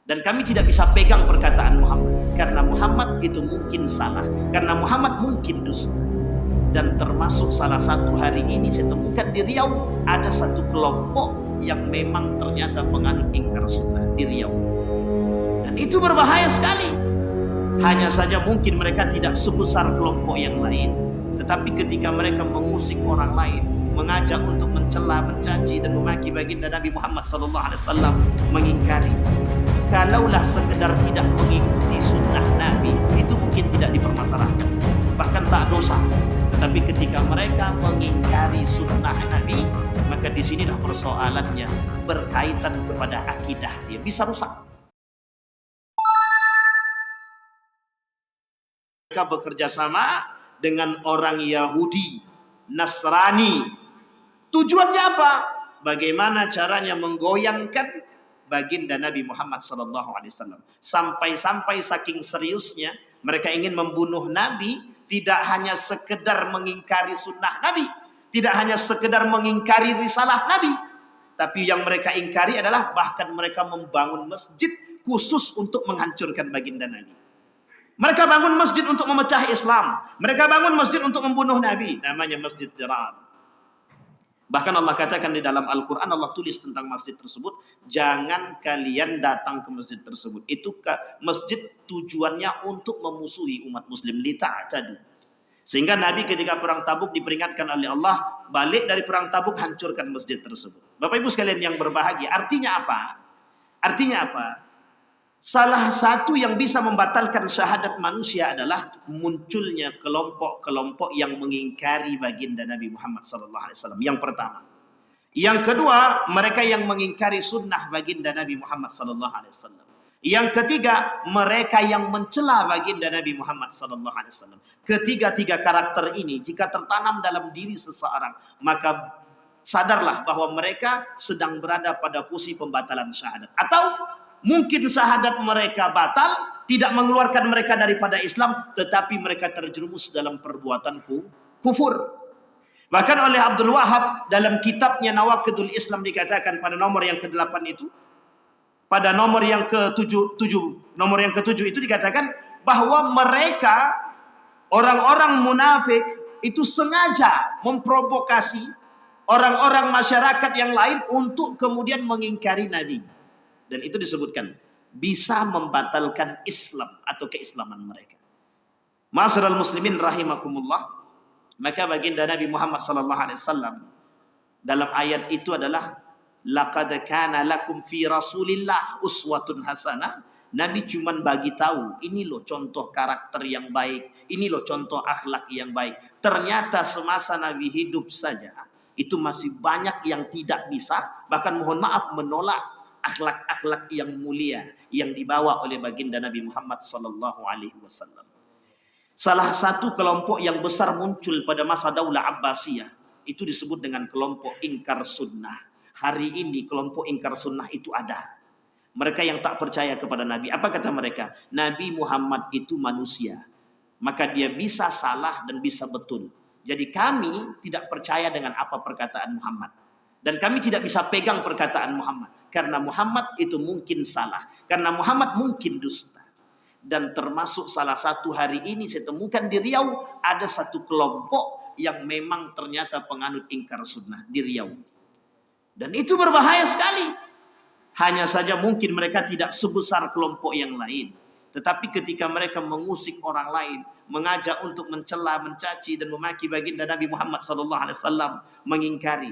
Dan kami tidak bisa pegang perkataan Muhammad, karena Muhammad itu mungkin salah, karena Muhammad mungkin dusta. Dan termasuk salah satu hari ini saya temukan di Riau, ada satu kelompok yang memang ternyata penganut ingkar sunnah di Riau. Dan itu berbahaya sekali. Hanya saja mungkin mereka tidak sebesar kelompok yang lain, tetapi ketika mereka mengusik orang lain, mengajak untuk mencela, mencaci dan memaki baginda Nabi Muhammad SAW, mengingkari, kalaulah sekedar tidak mengikuti sunnah Nabi, itu mungkin tidak dipermasalahkan, bahkan tak dosa. Tapi ketika mereka mengingkari sunnah Nabi, maka disinilah persoalannya, berkaitan kepada akidah, dia bisa rusak. Mereka bekerja sama dengan orang Yahudi, Nasrani. Tujuannya apa? Bagaimana caranya menggoyangkan baginda Nabi Muhammad SAW. Sampai-sampai saking seriusnya mereka ingin membunuh Nabi, tidak hanya sekedar mengingkari sunnah Nabi, tidak hanya sekedar mengingkari risalah Nabi, tapi yang mereka ingkari adalah bahkan mereka membangun masjid khusus untuk menghancurkan baginda Nabi. Mereka bangun masjid untuk memecah Islam. Mereka bangun masjid untuk membunuh Nabi. Namanya Masjid Dirar. Bahkan Allah katakan di dalam Al-Quran, Allah tulis tentang masjid tersebut, jangan kalian datang ke masjid tersebut. Itu masjid tujuannya untuk memusuhi umat muslim, lita'tadu. Sehingga Nabi ketika perang Tabuk diperingatkan oleh Allah, balik dari perang Tabuk, hancurkan masjid tersebut. Bapak Ibu sekalian yang berbahagia, artinya apa? Artinya apa? Salah satu yang bisa membatalkan syahadat manusia adalah munculnya kelompok-kelompok yang mengingkari baginda Nabi Muhammad SAW. Yang pertama. Yang kedua, mereka yang mengingkari sunnah baginda Nabi Muhammad SAW. Yang ketiga, mereka yang mencela baginda Nabi Muhammad SAW. Ketiga-tiga karakter ini jika tertanam dalam diri seseorang, maka sadarlah bahwa mereka sedang berada pada posisi pembatalan syahadat. Atau mungkin syahadat mereka batal, tidak mengeluarkan mereka daripada Islam, tetapi mereka terjerumus dalam perbuatan kufur. Bahkan oleh Abdul Wahab dalam kitabnya Nawaqidul Islam dikatakan pada nomor yang ke-8 itu, pada nomor yang ke-7 itu dikatakan bahwa mereka orang-orang munafik itu sengaja memprovokasi orang-orang masyarakat yang lain untuk kemudian mengingkari Nabi. Dan itu disebutkan bisa membatalkan Islam atau keislaman mereka. Ma'asyiral muslimin rahimakumullah, maka baginda Nabi Muhammad SAW dalam ayat itu adalah laqad kana lakum fi Rasulillah uswatun hasanah. Nabi cuman bagi tahu, ini loh contoh karakter yang baik, ini loh contoh akhlak yang baik. Ternyata semasa Nabi hidup saja itu masih banyak yang tidak bisa, bahkan mohon maaf menolak akhlak-akhlak yang mulia yang dibawa oleh baginda Nabi Muhammad SAW. Salah satu kelompok yang besar muncul pada masa Daulah Abbasiyah itu disebut dengan kelompok ingkar sunnah. Hari ini kelompok ingkar sunnah itu ada. Mereka yang tak percaya kepada Nabi. Apa kata mereka? Nabi Muhammad itu manusia, maka dia bisa salah dan bisa betul. Jadi kami tidak percaya dengan apa perkataan Muhammad, dan kami tidak bisa pegang perkataan Muhammad, karena Muhammad itu mungkin salah, karena Muhammad mungkin dusta. Dan termasuk salah satu hari ini saya temukan di Riau, ada satu kelompok yang memang ternyata penganut ingkar sunnah di Riau. Dan itu berbahaya sekali. Hanya saja mungkin mereka tidak sebesar kelompok yang lain, tetapi ketika mereka mengusik orang lain, mengajak untuk mencela, mencaci dan memaki baginda Nabi Muhammad SAW, mengingkari,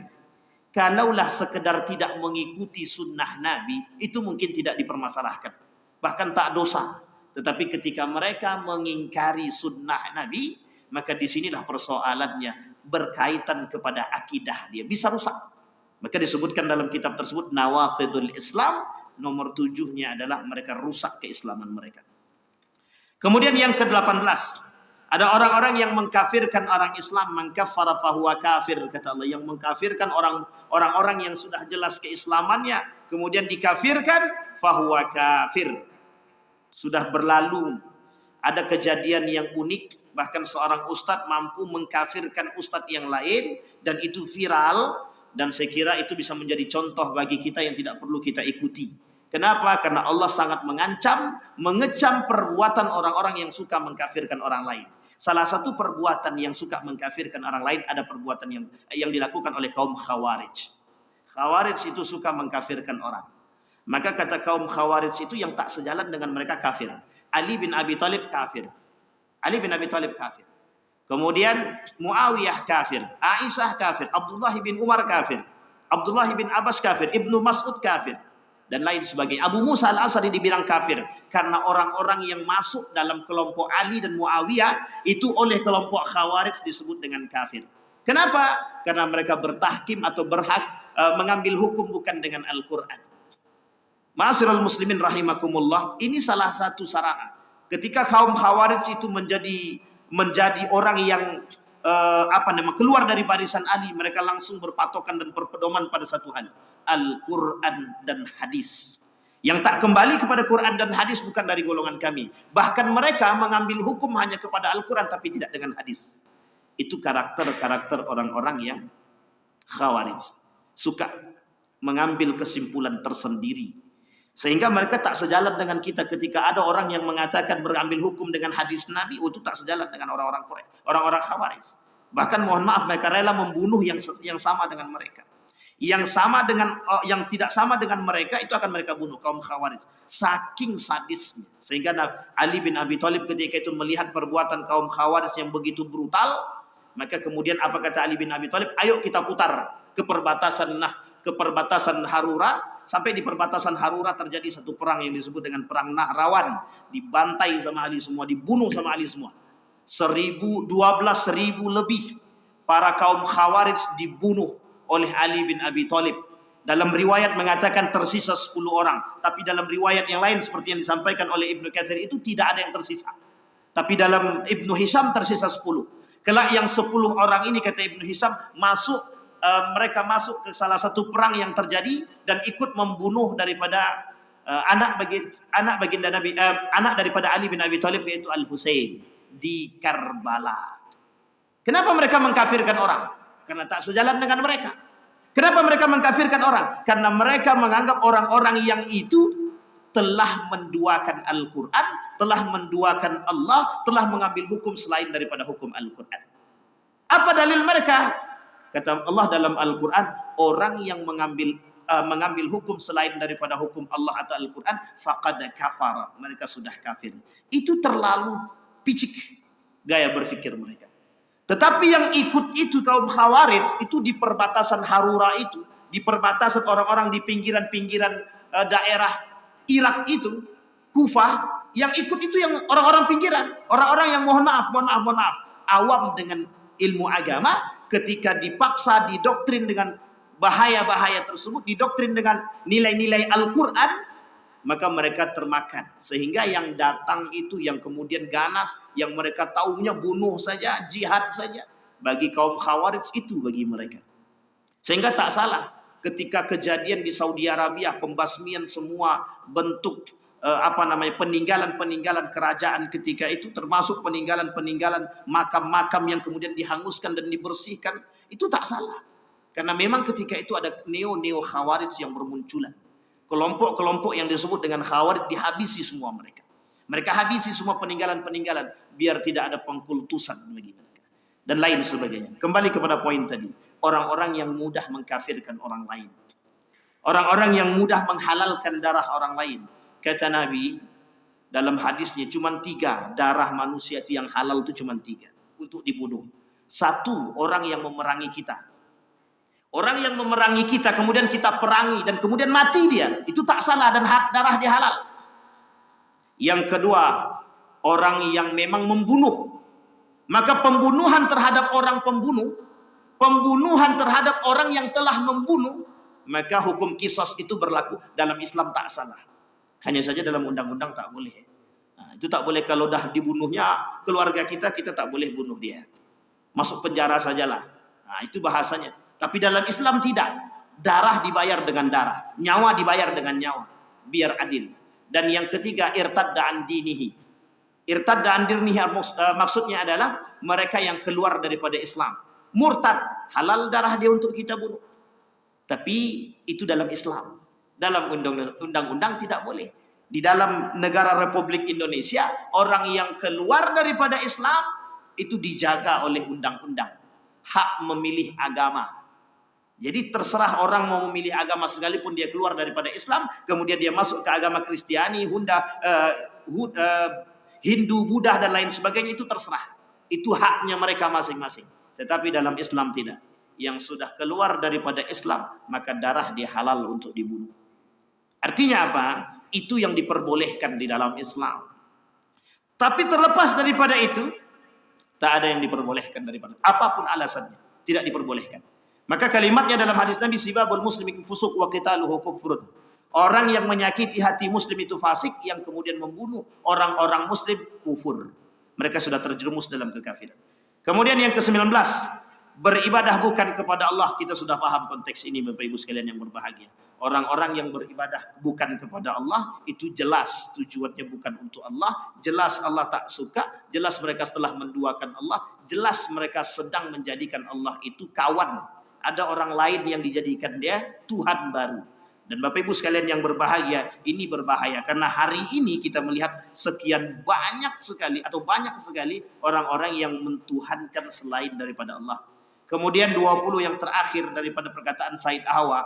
kalaulah sekedar tidak mengikuti sunnah Nabi, itu mungkin tidak dipermasalahkan, bahkan tak dosa. Tetapi ketika mereka mengingkari sunnah Nabi, maka disinilah persoalannya, berkaitan kepada akidah, dia bisa rusak. Maka disebutkan dalam kitab tersebut Nawaqidul Islam, nomor 7-nya adalah mereka rusak keislaman mereka. Kemudian yang ke-18, ada orang-orang yang mengkafirkan orang Islam, man kaffara fahuwa kafir, kata Allah, yang mengkafirkan orang-orang yang sudah jelas keislamannya, kemudian dikafirkan, fahuwa kafir. Sudah berlalu, ada kejadian yang unik, bahkan seorang ustadz mampu mengkafirkan ustadz yang lain, dan itu viral, dan saya kira itu bisa menjadi contoh bagi kita yang tidak perlu kita ikuti. Kenapa? Karena Allah sangat mengecam perbuatan orang-orang yang suka mengkafirkan orang lain. Salah satu perbuatan yang suka mengkafirkan orang lain ada perbuatan yang dilakukan oleh kaum Khawarij. Khawarij itu suka mengkafirkan orang. Maka kata kaum Khawarij itu yang tak sejalan dengan mereka kafir. Ali bin Abi Thalib kafir. Ali bin Abi Thalib kafir. Kemudian Muawiyah kafir, Aisyah kafir, Abdullah bin Umar kafir, Abdullah bin Abbas kafir, Ibnu Mas'ud kafir, dan lain sebagainya. Abu Musa al-Asy'ari dibilang kafir karena orang-orang yang masuk dalam kelompok Ali dan Muawiyah itu oleh kelompok Khawarij disebut dengan kafir. Kenapa? Karena mereka bertahkim atau berhak mengambil hukum bukan dengan Al-Quran. Ma'asyiral muslimin rahimakumullah, ini salah satu sarana ketika kaum Khawarij itu menjadi orang yang keluar dari barisan Ali, mereka langsung berpatokan dan berpedoman pada satu hal, Al-Quran dan hadis. Yang tak kembali kepada Quran dan hadis bukan dari golongan kami. Bahkan mereka mengambil hukum hanya kepada Al-Quran tapi tidak dengan hadis. Itu karakter orang-orang yang Khawarij, suka mengambil kesimpulan tersendiri. Sehingga mereka tak sejalan dengan kita ketika ada orang yang mengatakan berambil hukum dengan hadis Nabi, itu tak sejalan dengan orang-orang Khawarij. Bahkan mohon maaf, mereka rela membunuh yang sama dengan mereka. Yang tidak sama dengan mereka itu akan mereka bunuh, kaum Khawarij. Saking sadisnya. Sehingga Ali bin Abi Thalib ketika itu melihat perbuatan kaum Khawarij yang begitu brutal, maka kemudian apa kata Ali bin Abi Thalib? Ayo kita putar ke perbatasan Harura. Sampai di perbatasan Harura terjadi satu perang yang disebut dengan perang Nahrawan. Dibantai sama Ali semua, dibunuh sama Ali semua. 12.000 lebih para kaum Khawarij dibunuh oleh Ali bin Abi Thalib. Dalam riwayat mengatakan tersisa 10 orang. Tapi dalam riwayat yang lain seperti yang disampaikan oleh Ibnu Katsir itu tidak ada yang tersisa. Tapi dalam Ibnu Hisham tersisa 10. Kelak yang 10 orang ini kata Ibnu Hisham mereka masuk ke salah satu perang yang terjadi dan ikut membunuh daripada anak daripada Ali bin Abi Thalib, yaitu Al-Husain di Karbala. Kenapa mereka mengkafirkan orang? Karena tak sejalan dengan mereka. Kenapa mereka mengkafirkan orang? Karena mereka menganggap orang-orang yang itu telah menduakan Al-Quran, telah menduakan Allah, telah mengambil hukum selain daripada hukum Al-Quran. Apa dalil mereka? Kata Allah dalam Al-Quran, orang yang mengambil hukum selain daripada hukum Allah atau Al-Quran, faqad kafara, mereka sudah kafir. Itu terlalu picik gaya berpikir mereka. Tetapi yang ikut itu kaum Khawarij itu di perbatasan Harura itu, di perbatasan orang-orang di pinggiran-pinggiran daerah Irak itu, Kufah, yang ikut itu yang orang-orang pinggiran, orang-orang yang mohon maaf, awam dengan ilmu agama. Ketika dipaksa didoktrin dengan bahaya-bahaya tersebut, didoktrin dengan nilai-nilai Al-Quran, maka mereka termakan. Sehingga yang datang itu yang kemudian ganas, yang mereka taunya bunuh saja, jihad saja. Bagi kaum Khawarij itu bagi mereka. Sehingga tak salah ketika kejadian di Saudi Arabia, pembasmian semua bentuk peninggalan-peninggalan kerajaan ketika itu, termasuk peninggalan-peninggalan makam-makam yang kemudian dihanguskan dan dibersihkan, itu tak salah. Karena memang ketika itu ada neo Khawarij yang bermunculan. Kelompok-kelompok yang disebut dengan Khawarij dihabisi semua mereka. Mereka habisi semua peninggalan-peninggalan biar tidak ada pengkultusan bagi mereka. Dan lain sebagainya. Kembali kepada poin tadi. Orang-orang yang mudah mengkafirkan orang lain. Orang-orang yang mudah menghalalkan darah orang lain. Kata Nabi dalam hadisnya cuma 3 darah manusia itu yang halal, itu cuma 3 untuk dibunuh. 1, orang yang memerangi kita. Orang yang memerangi kita kemudian kita perangi dan kemudian mati dia, itu tak salah dan darah dia halal. Yang kedua, orang yang memang membunuh. Maka pembunuhan terhadap orang pembunuhan terhadap orang yang telah membunuh, maka hukum qisas itu berlaku. Dalam Islam tak salah. Hanya saja dalam undang-undang tak boleh. Nah, itu tak boleh kalau dah dibunuhnya keluarga kita tak boleh bunuh dia. Masuk penjara sajalah. Nah, itu bahasanya. Tapi dalam Islam tidak. Darah dibayar dengan darah. Nyawa dibayar dengan nyawa. Biar adil. Dan yang ketiga, irtadda an dinihi. Irtadda an dinihi maksudnya adalah mereka yang keluar daripada Islam. Murtad. Halal darah dia untuk kita bunuh. Tapi itu dalam Islam. Dalam undang-undang tidak boleh. Di dalam negara Republik Indonesia, orang yang keluar daripada Islam itu dijaga oleh undang-undang. Hak memilih agama. Jadi terserah orang mau memilih agama sekalipun dia keluar daripada Islam, kemudian dia masuk ke agama Kristiani, Hindu, Buddha dan lain sebagainya, itu terserah. Itu haknya mereka masing-masing. Tetapi dalam Islam tidak. Yang sudah keluar daripada Islam, maka darah dia halal untuk dibunuh. Artinya apa? Itu yang diperbolehkan di dalam Islam. Tapi terlepas daripada itu, tak ada yang diperbolehkan daripada apapun alasannya, tidak diperbolehkan. Maka kalimatnya dalam hadis Nabi, sibabul muslimi fusuq wa qitaluhu kufrun. Orang yang menyakiti hati muslim itu fasik, yang kemudian membunuh orang-orang muslim kufur. Mereka sudah terjerumus dalam kekafiran. Kemudian yang ke-19, beribadah bukan kepada Allah. Kita sudah paham konteks ini Bapak Ibu sekalian yang berbahagia. Orang-orang yang beribadah bukan kepada Allah, itu jelas tujuannya bukan untuk Allah, jelas Allah tak suka, jelas mereka setelah menduakan Allah, jelas mereka sedang menjadikan Allah itu kawan. Ada orang lain yang dijadikan dia Tuhan baru. Dan Bapak Ibu sekalian yang berbahagia, ini berbahaya. Karena hari ini kita melihat sekian banyak sekali atau banyak sekali orang-orang yang mentuhankan selain daripada Allah. Kemudian 20 yang terakhir daripada perkataan Said Ahwa,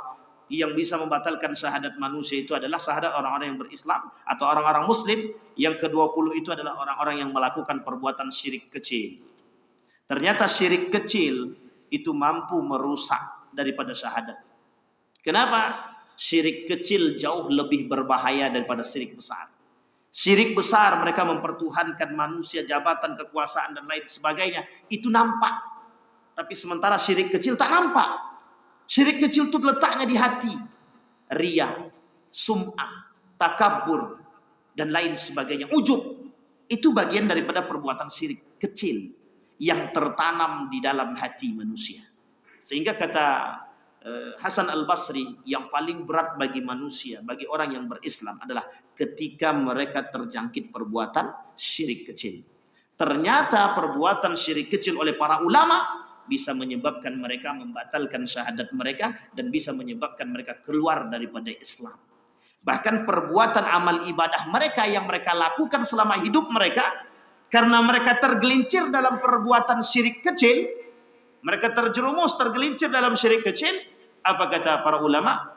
yang bisa membatalkan syahadat manusia itu adalah syahadat orang-orang yang berislam atau orang-orang muslim. Yang ke-20 itu adalah orang-orang yang melakukan perbuatan syirik kecil. Ternyata syirik kecil itu mampu merusak daripada syahadat. Kenapa? Syirik kecil jauh lebih berbahaya daripada syirik besar. Syirik besar mereka mempertuhankan manusia, jabatan, kekuasaan dan lain sebagainya. Itu nampak. Tapi sementara syirik kecil tak nampak. Syirik kecil itu letaknya di hati. Riya, sum'ah, takabur, dan lain sebagainya. Ujub. Itu bagian daripada perbuatan syirik kecil yang tertanam di dalam hati manusia. Sehingga kata Hasan al-Basri, yang paling berat bagi manusia, bagi orang yang berislam adalah ketika mereka terjangkit perbuatan syirik kecil. Ternyata perbuatan syirik kecil oleh para ulama bisa menyebabkan mereka membatalkan syahadat mereka dan bisa menyebabkan mereka keluar daripada Islam. Bahkan perbuatan amal ibadah mereka yang mereka lakukan selama hidup mereka, karena mereka tergelincir dalam perbuatan syirik kecil, mereka terjerumus, tergelincir dalam syirik kecil. Apa kata para ulama?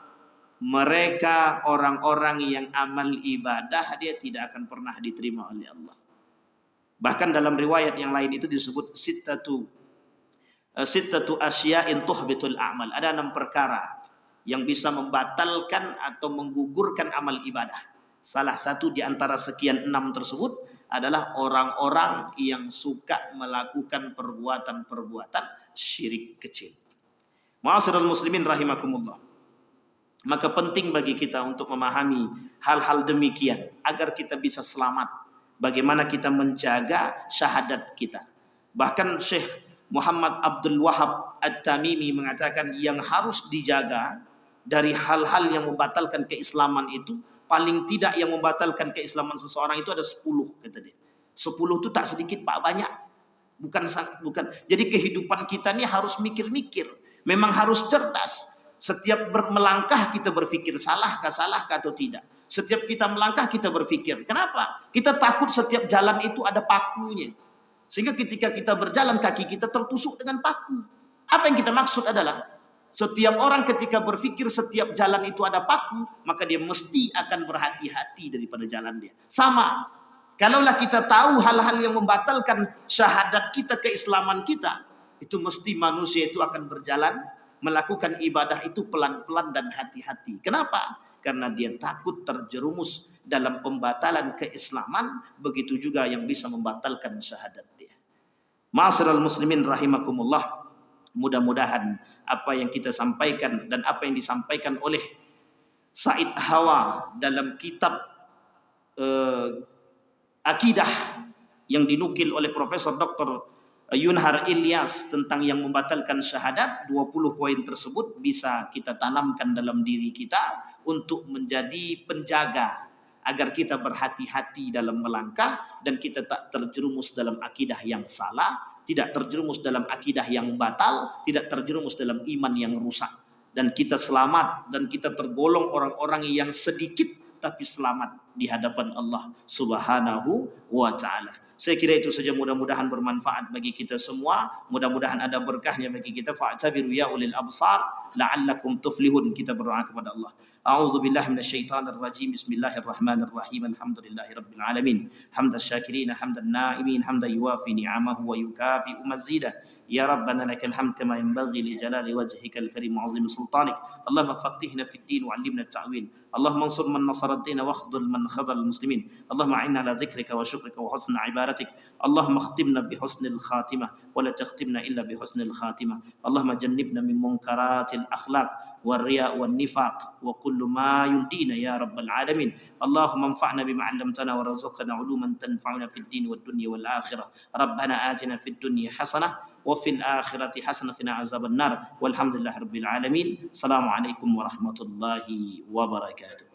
Mereka orang-orang yang amal ibadah dia tidak akan pernah diterima oleh Allah. Bahkan dalam riwayat yang lain itu disebut sittatu asya'in tuhbitul a'mal. Ada 6 perkara yang bisa membatalkan atau menggugurkan amal ibadah. Salah satu di antara sekian 6 tersebut adalah orang-orang yang suka melakukan perbuatan-perbuatan syirik kecil. Ma'asyiral muslimin rahimakumullah. Maka penting bagi kita untuk memahami hal-hal demikian agar kita bisa selamat. Bagaimana kita menjaga syahadat kita. Bahkan Syekh Muhammad Abdul Wahab At-Tamimi mengatakan yang harus dijaga dari hal-hal yang membatalkan keislaman itu, paling tidak yang membatalkan keislaman seseorang itu ada 10, kata dia. 10 itu tak sedikit Pak, banyak. Bukan. Jadi kehidupan kita ini harus mikir-mikir. Memang harus cerdas. Setiap melangkah kita berpikir salahkah atau tidak. Setiap kita melangkah kita berpikir. Kenapa? Kita takut setiap jalan itu ada pakunya. Sehingga ketika kita berjalan kaki kita tertusuk dengan paku. Apa yang kita maksud adalah setiap orang ketika berpikir setiap jalan itu ada paku, maka dia mesti akan berhati-hati daripada jalan dia. Sama. Kalaulah kita tahu hal-hal yang membatalkan syahadat kita, keislaman kita, itu mesti manusia itu akan berjalan melakukan ibadah itu pelan-pelan dan hati-hati. Kenapa? Karena dia takut terjerumus dalam pembatalan keislaman, begitu juga yang bisa membatalkan syahadat dia. Ma'asyiral muslimin rahimakumullah. Mudah-mudahan apa yang kita sampaikan dan apa yang disampaikan oleh Said Hawa dalam kitab Akidah yang dinukil oleh Profesor Dr. Yunhar Ilyas tentang yang membatalkan syahadat, 20 poin tersebut bisa kita tanamkan dalam diri kita untuk menjadi penjaga agar kita berhati-hati dalam melangkah dan kita tak terjerumus dalam akidah yang salah, tidak terjerumus dalam akidah yang batal, tidak terjerumus dalam iman yang rusak. dan kita selamat, dan kita tergolong orang-orang yang sedikit tapi selamat di hadapan Allah Subhanahu wa taala. Saya kira itu saja, mudah-mudahan bermanfaat bagi kita semua, mudah-mudahan ada berkahnya bagi kita. Fa'tabiru ya ulil absar la'allakum tuflihun. Kita berdoa kepada Allah. A'udzu billahi minasyaitonir rajim. Bismillahirrahmanirrahim. Alhamdulillahirabbil alamin. Hamdas syakirin, hamdan na'imin, hamdan yuwafi ni'amahu wa yukafi'u mazidah. يا ربنا لك الحمد كما ينبغي لجلال وجهك الكريم وعظيم سلطانك. اللهم فقهنا في الدين وعلمنا التأويل. اللهم انصر من نصر الدين واخذل من خذل المسلمين. اللهم أعنا على ذكرك وشكرك وحسن عبادتك. اللهم اختمنا بحسن الخاتمة ولا تختمنا إلا بحسن الخاتمة. اللهم جنبنا من منكرات الأخلاق والرياء والنفاق وكل ما يلدينا يا رب العالمين. اللهم انفعنا بما علمتنا وارزقنا علوما تنفعنا في الدين والدنيا والآخرة. ربنا آتنا في الدنيا حسنة وفي الآخرة حسنة وقنا عذاب النار والحمد لله رب العالمين. السلام عليكم ورحمة الله وبركاته.